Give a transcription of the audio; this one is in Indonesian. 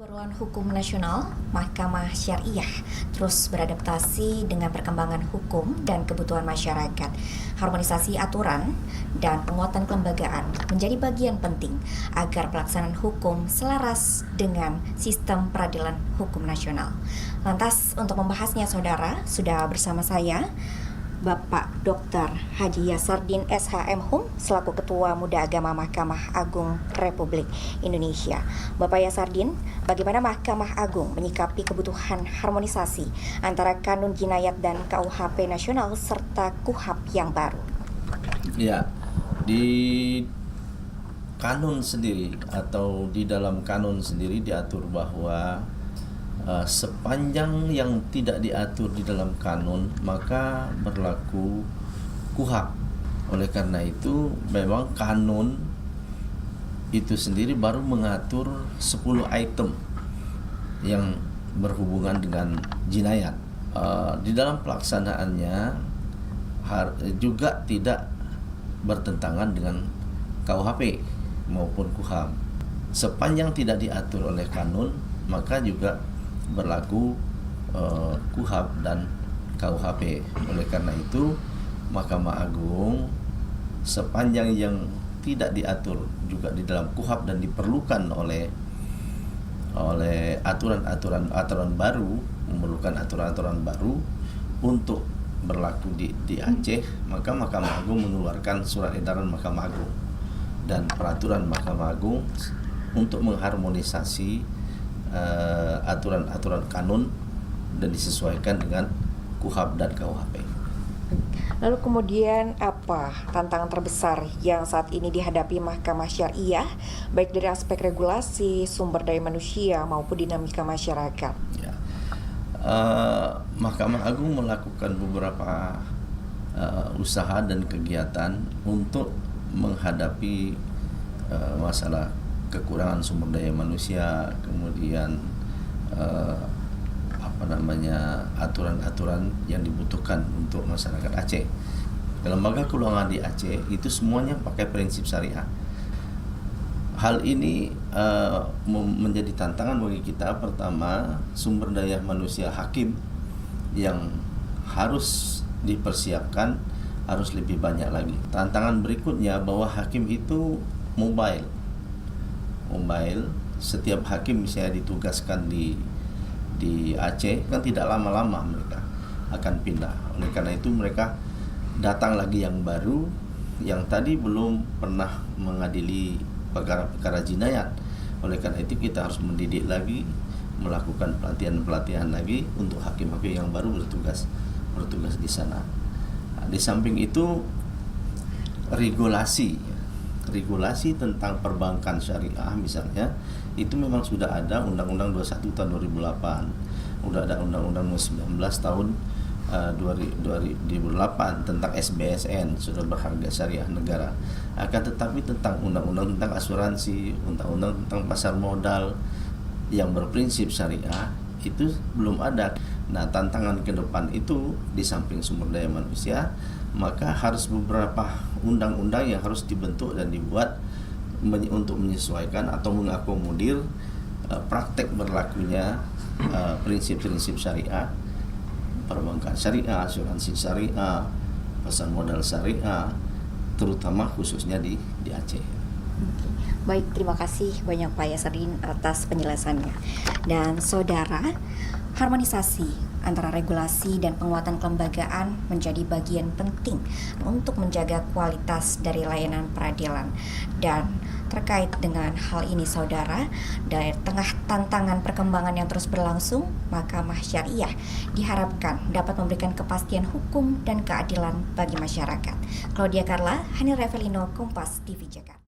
Pembaruan Hukum Nasional, Mahkamah Syariah terus beradaptasi dengan perkembangan hukum dan kebutuhan masyarakat. Harmonisasi aturan dan penguatan kelembagaan menjadi bagian penting agar pelaksanaan hukum selaras dengan sistem peradilan hukum nasional. Lantas, untuk membahasnya, saudara, sudah bersama saya Bapak Dr. Haji Yasardin SHM selaku Ketua Muda Agama Mahkamah Agung Republik Indonesia. Bapak Yasardin, bagaimana Mahkamah Agung menyikapi kebutuhan harmonisasi antara Kanun Jinayat dan KUHP nasional serta KUHP yang baru? Ya, di kanun sendiri atau di dalam kanun sendiri diatur bahwa sepanjang yang tidak diatur di dalam kanun maka berlaku KUHP. Oleh karena itu memang kanun itu sendiri baru mengatur 10 item yang berhubungan dengan jinayat. Di dalam pelaksanaannya juga tidak bertentangan dengan KUHP maupun KUHP. Sepanjang tidak diatur oleh kanun maka juga berlaku KUHP dan KUHP. Oleh karena itu Mahkamah Agung sepanjang yang tidak diatur juga di dalam KUHP dan diperlukan oleh aturan baru, memerlukan aturan baru untuk berlaku di Aceh, maka Mahkamah Agung mengeluarkan surat edaran Mahkamah Agung dan peraturan Mahkamah Agung untuk mengharmonisasi aturan-aturan kanun dan disesuaikan dengan KUHP dan KUHP. Lalu kemudian apa tantangan terbesar yang saat ini dihadapi Mahkamah Syariah, baik dari aspek regulasi, sumber daya manusia maupun dinamika masyarakat? Ya. Mahkamah Agung melakukan beberapa usaha dan kegiatan untuk menghadapi masalah kekurangan sumber daya manusia, kemudian aturan-aturan yang dibutuhkan untuk masyarakat Aceh. Lembaga keuangan di Aceh itu semuanya pakai prinsip syariah. Hal ini menjadi tantangan bagi kita. Pertama, sumber daya manusia hakim yang harus dipersiapkan harus lebih banyak lagi. Tantangan berikutnya bahwa hakim itu mobile. Setiap hakim misalnya ditugaskan di Aceh kan tidak lama-lama mereka akan pindah. Oleh karena itu mereka datang lagi yang baru yang tadi belum pernah mengadili perkara-perkara jinayat. Oleh karena itu kita harus mendidik lagi, melakukan pelatihan lagi untuk hakim-hakim yang baru bertugas di sana. Nah, di samping itu regulasi tentang perbankan syariah misalnya itu memang sudah ada Undang-Undang 21 tahun 2008, sudah ada Undang-Undang 19 tahun 2008 tentang SBSN, sudah berharga syariah negara. Akan tetapi tentang undang-undang tentang asuransi, undang-undang tentang pasar modal yang berprinsip syariah itu belum ada. Nah, tantangan ke depan itu di samping sumber daya manusia, maka harus beberapa undang-undang yang harus dibentuk dan dibuat untuk menyesuaikan atau mengakomodir praktek berlakunya prinsip-prinsip syariah, perbankan syariah, asuransi syariah, pasar modal syariah, terutama khususnya di Aceh. Baik, terima kasih banyak Pak Yasardin atas penjelasannya. Dan saudara, harmonisasi antara regulasi dan penguatan kelembagaan menjadi bagian penting untuk menjaga kualitas dari layanan peradilan. Dan terkait dengan hal ini, saudara, dari tengah tantangan perkembangan yang terus berlangsung, Mahkamah Syariah diharapkan dapat memberikan kepastian hukum dan keadilan bagi masyarakat. Claudia Carla, Hanil Revelino, Kompas TV Jakarta.